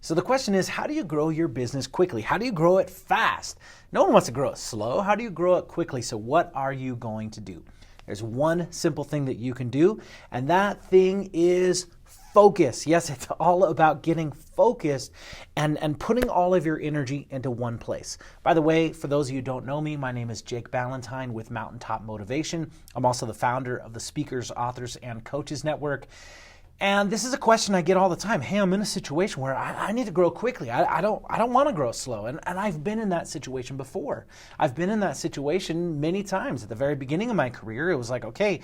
So the question is, how do you grow your business quickly? How do you grow it fast? No one wants to grow it slow. How do you grow it quickly? So what are you going to do? There's one simple thing that you can do, and that thing is focus. Yes, it's all about getting focused and putting all of your energy into one place. By the way, for those of you who don't know me, my name is Jake Ballentine with Mountaintop Motivation. I'm also the founder of the Speakers, Authors, and Coaches Network. And this is a question I get all the time. Hey, I'm in a situation where I need to grow quickly. I don't want to grow slow. And I've been in that situation before. I've been in that situation many times. At the very beginning of my career, it was like, okay,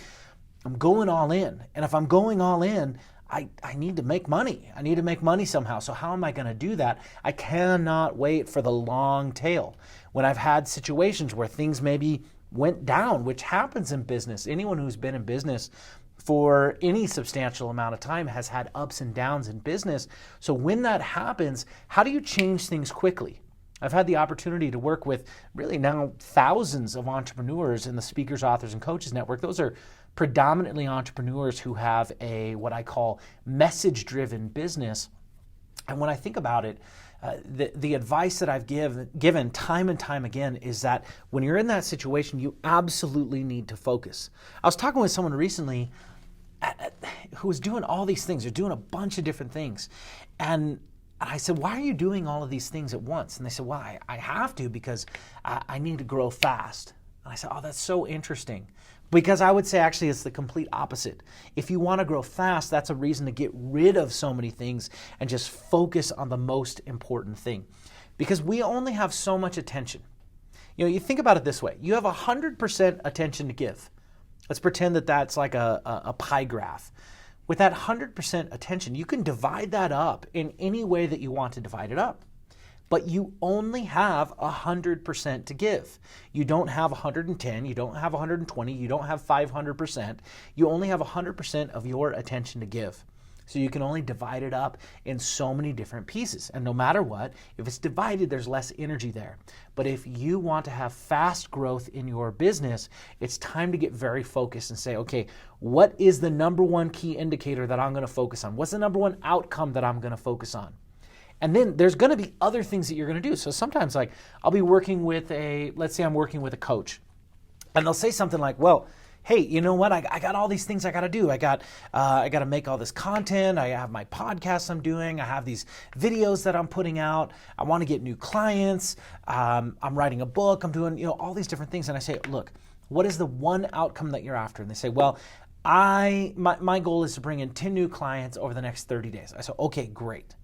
I'm going all in. And if I'm going all in, I need to make money. I need to make money somehow. So how am I going to do that? I cannot wait for the long tail. When I've had situations where things maybe went down, which happens in business, anyone who's been in business for any substantial amount of time has had ups and downs in business. So when that happens, how do you change things quickly? I've had the opportunity to work with really now thousands of entrepreneurs in the Speakers, Authors, and Coaches Network. Those are predominantly entrepreneurs who have a what I call message-driven business. And when I think about it, the advice that I've given time and time again is that when you're in that situation, you absolutely need to focus. I was talking with someone recently who was doing all these things. They're doing a bunch of different things. And I said, why are you doing all of these things at once? And they said, well, I have to because I need to grow fast. And I said, oh, that's so interesting. Because I would say actually it's the complete opposite. If you want to grow fast, that's a reason to get rid of so many things and just focus on the most important thing. Because we only have so much attention. You know, you think about it this way. You have 100% attention to give. Let's pretend that that's like a pie graph. With that 100% attention, you can divide that up in any way that you want to divide it up. But you only have 100% to give. You don't have 110, you don't have 120, you don't have 500%. You only have 100% of your attention to give. So you can only divide it up in so many different pieces. And no matter what, if it's divided, there's less energy there. But if you want to have fast growth in your business, it's time to get very focused and say, okay, what is the number one key indicator that I'm going to focus on? What's the number one outcome that I'm going to focus on? And then there's going to be other things that you're going to do. So sometimes like I'll be working with let's say I'm working with a coach, and they'll say something like, well, hey, you know what? I got all these things I got to do. I got to make all this content. I have my podcast I'm doing. I have these videos that I'm putting out. I want to get new clients. I'm writing a book. I'm doing, all these different things. And I say, look, what is the one outcome that you're after? And they say, well, my goal is to bring in 10 new clients over the next 30 days. I say, okay, great.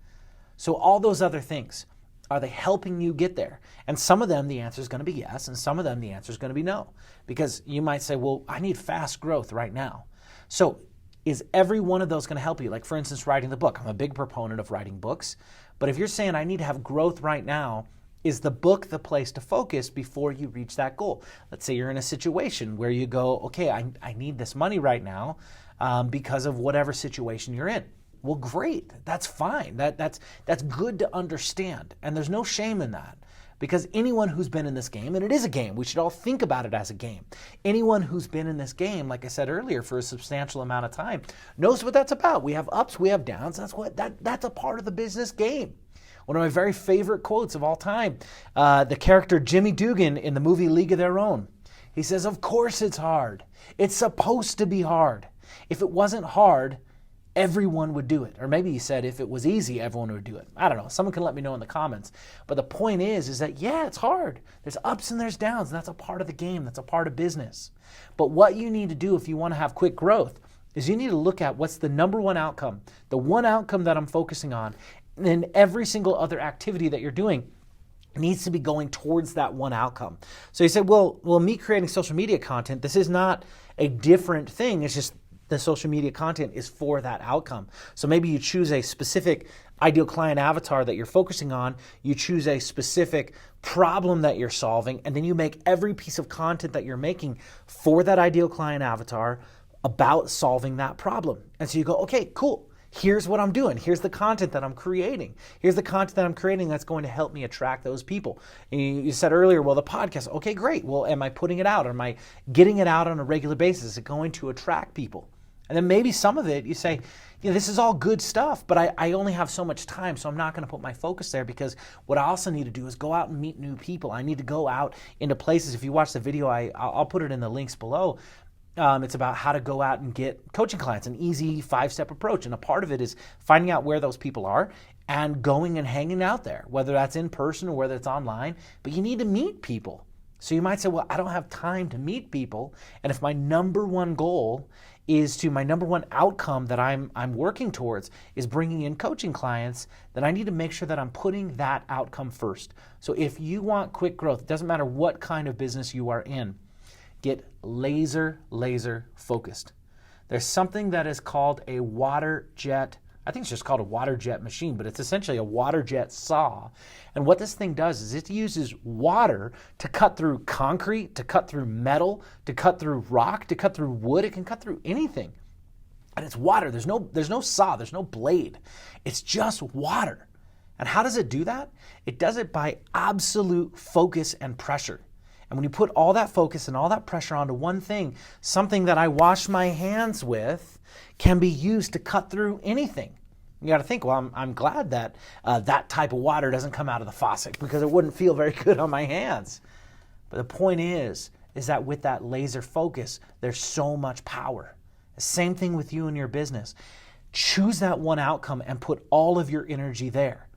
So all those other things, are they helping you get there? And some of them, the answer is going to be yes, and some of them, the answer is going to be no. Because you might say, well, I need fast growth right now. So is every one of those going to help you? Like, for instance, writing the book. I'm a big proponent of writing books. But if you're saying I need to have growth right now, is the book the place to focus before you reach that goal? Let's say you're in a situation where you go, okay, I need this money right now because of whatever situation you're in. Well, great. That's fine. That's good to understand. And there's no shame in that, because anyone who's been in this game, and it is a game, we should all think about it as a game. Anyone who's been in this game, like I said earlier, for a substantial amount of time, knows what that's about. We have ups, we have downs. That's a part of the business game. One of my very favorite quotes of all time, the character Jimmy Dugan in the movie League of Their Own. He says, of course it's hard. It's supposed to be hard. If it wasn't hard, everyone would do it. Or maybe he said if it was easy, everyone would do it. I don't know. Someone can let me know in the comments. But the point is that, yeah, it's hard. There's ups and there's downs, and that's a part of the game. That's a part of business. But what you need to do if you want to have quick growth is you need to look at what's the number one outcome, the one outcome that I'm focusing on, and then every single other activity that you're doing needs to be going towards that one outcome. So you say, well, me creating social media content, this is not a different thing. It's just the social media content is for that outcome. So maybe you choose a specific ideal client avatar that you're focusing on, you choose a specific problem that you're solving, and then you make every piece of content that you're making for that ideal client avatar about solving that problem. And so you go, okay, cool. Here's what I'm doing. Here's the content that I'm creating. Here's the content that I'm creating that's going to help me attract those people. And you said earlier, well, the podcast, okay, great. Well, am I putting it out? Am I getting it out on a regular basis? Is it going to attract people? And then maybe some of it you say, this is all good stuff, but I only have so much time, so I'm not going to put my focus there, because what I also need to do is go out and meet new people. I need to go out into places. If you watch the video, I'll put it in the links below. It's about how to go out and get coaching clients, an easy 5-step approach. And a part of it is finding out where those people are and going and hanging out there, whether that's in person or whether it's online. But you need to meet people. So you might say, well, I don't have time to meet people. And if my number one goal is my number one outcome that I'm working towards is bringing in coaching clients, then I need to make sure that I'm putting that outcome first. So if you want quick growth, it doesn't matter what kind of business you are in, get laser focused. There's something that is called a water jet. I think it's just called a water jet machine, but it's essentially a water jet saw. And what this thing does is it uses water to cut through concrete, to cut through metal, to cut through rock, to cut through wood. It can cut through anything. And it's water. There's no saw. There's no blade. It's just water. And how does it do that? It does it by absolute focus and pressure. And when you put all that focus and all that pressure onto one thing, something that I wash my hands with can be used to cut through anything. You got to think, well, I'm glad that that type of water doesn't come out of the faucet, because it wouldn't feel very good on my hands. But the point is that with that laser focus, there's so much power. The same thing with you and your business. Choose that one outcome and put all of your energy there.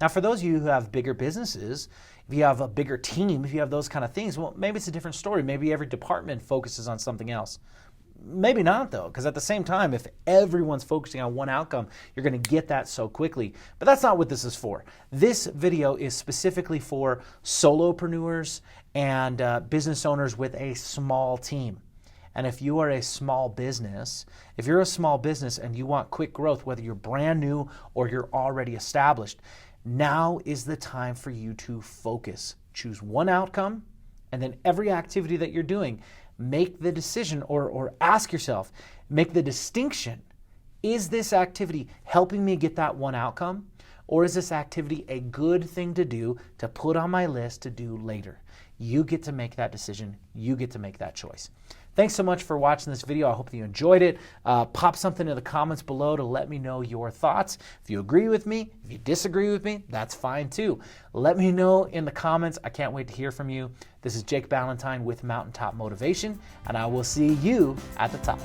Now, for those of you who have bigger businesses, if you have a bigger team, if you have those kind of things, well, maybe it's a different story. Maybe every department focuses on something else. Maybe not, though, because at the same time, if everyone's focusing on one outcome, you're going to get that so quickly. But that's not what this is for. This video is specifically for solopreneurs and business owners with a small team. And if you are a small business, and you want quick growth, whether you're brand new or you're already established, now is the time for you to focus. Choose one outcome, and then every activity that you're doing, make the decision or ask yourself, make the distinction. Is this activity helping me get that one outcome? Or is this activity a good thing to do, to put on my list to do later? You get to make that decision. You get to make that choice. Thanks so much for watching this video. I hope that you enjoyed it. Pop something in the comments below to let me know your thoughts. If you agree with me, if you disagree with me, that's fine too. Let me know in the comments. I can't wait to hear from you. This is Jake Ballentine with Mountaintop Motivation, and I will see you at the top.